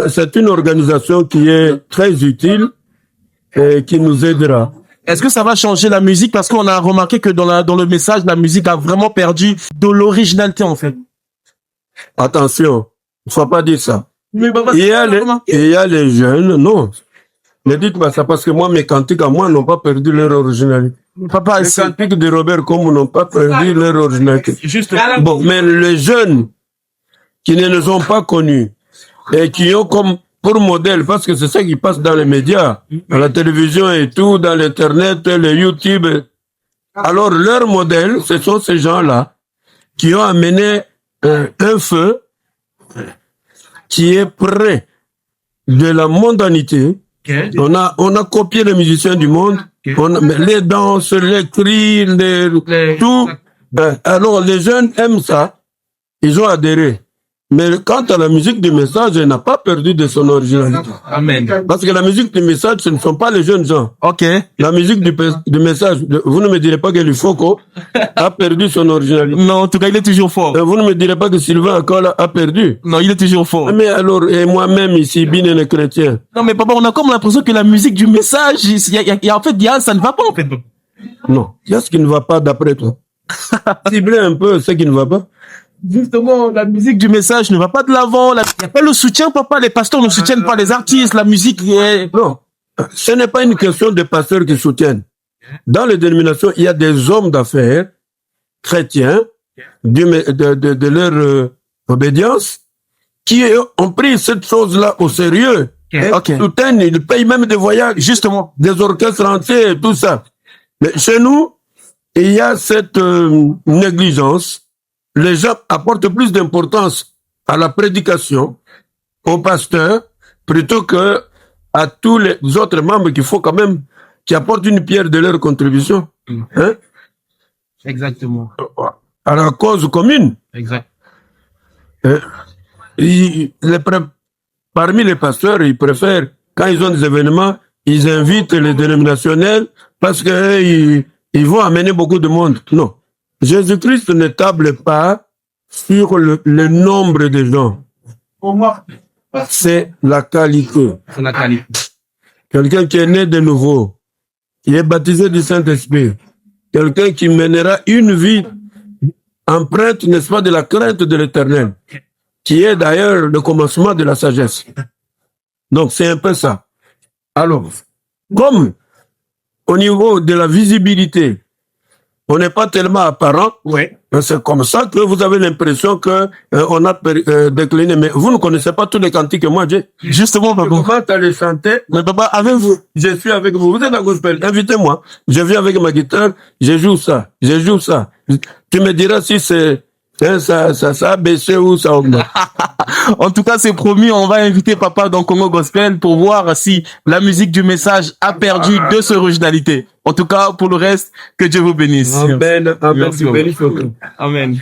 c'est une organisation qui est très utile et qui nous aidera. Est-ce que ça va changer la musique? Parce qu'on a remarqué que dans le message, la musique a vraiment perdu de l'originalité, en fait. Attention, il ne faut pas dire ça. Mais papa, Il y a les jeunes, non. Ne dites pas ça parce que moi, mes cantiques à moi n'ont pas perdu leur originalité. papa, Les cantiques de Robert Combe n'ont pas perdu leur originalité. Bon, mais les jeunes qui ne les ont pas connus et qui ont comme pour modèle, parce que c'est ça qui passe dans les médias, à la télévision et tout, dans l'internet, les YouTube. Alors, leur modèle, ce sont ces gens-là qui ont amené un feu qui est près de la mondanité. On a copié les musiciens du monde, les danses, les cris, tout. Alors, les jeunes aiment ça, ils ont adhéré. Mais quant à la musique du message, elle n'a pas perdu de son originalité. Amen. Parce que la musique du message, ce ne sont pas les jeunes gens. Ok. La musique du message, vous ne me direz pas que Lufoko a perdu son originalité. Non, en tout cas, il est toujours fort. Vous ne me direz pas que Sylvain Akola a perdu. Non, il est toujours fort. Mais alors, et moi-même ici, Bine le chrétien. Non, mais papa, on a comme l'impression que la musique du message, ça ne va pas, en fait. Non, il y a ce qui ne va pas d'après toi. Ciblez un peu ce qui ne va pas. Justement, la musique du message ne va pas de l'avant. Il n'y a pas le soutien, papa. Les pasteurs ne soutiennent pas les artistes. La musique est... Non, ce n'est pas une question de pasteurs qui soutiennent. Dans les dénominations, il y a des hommes d'affaires chrétiens de leur obédience qui ont pris cette chose-là au sérieux. Soutiennent, ils payent même des voyages, justement, des orchestres entiers et tout ça. Mais chez nous, il y a cette négligence. Les gens apportent plus d'importance à la prédication, aux pasteurs, plutôt que à tous les autres membres qu'il faut quand même, qui apportent une pierre de leur contribution. Hein? Exactement. À la cause commune. Exact. Parmi les pasteurs, ils préfèrent, quand ils ont des événements, ils invitent les dénominationnels parce que ils vont amener beaucoup de monde. Non. Jésus-Christ ne table pas sur le nombre de gens. C'est la qualité. C'est la qualité. Quelqu'un qui est né de nouveau, qui est baptisé du Saint-Esprit, quelqu'un qui mènera une vie empreinte, n'est-ce pas, de la crainte de l'Éternel, qui est d'ailleurs le commencement de la sagesse. Donc c'est un peu ça. Alors, comme au niveau de la visibilité, on n'est pas tellement apparent. Oui. C'est comme ça que vous avez l'impression que on a décliné. Mais vous ne connaissez pas tous les cantiques que moi j'ai. Justement, papa. Comment tu les chanter? Mais papa, avec vous. Je suis avec vous. Vous êtes à gospel. Invitez-moi. Je viens avec ma guitare. Je joue ça. Je joue ça. Tu me diras si c'est ça a baissé ou ça augmente. En tout cas, c'est promis, on va inviter papa dans Congo Gospel pour voir si la musique du message a perdu de son originalité. En tout cas, pour le reste, que Dieu vous bénisse. Amen. Amen. Amen.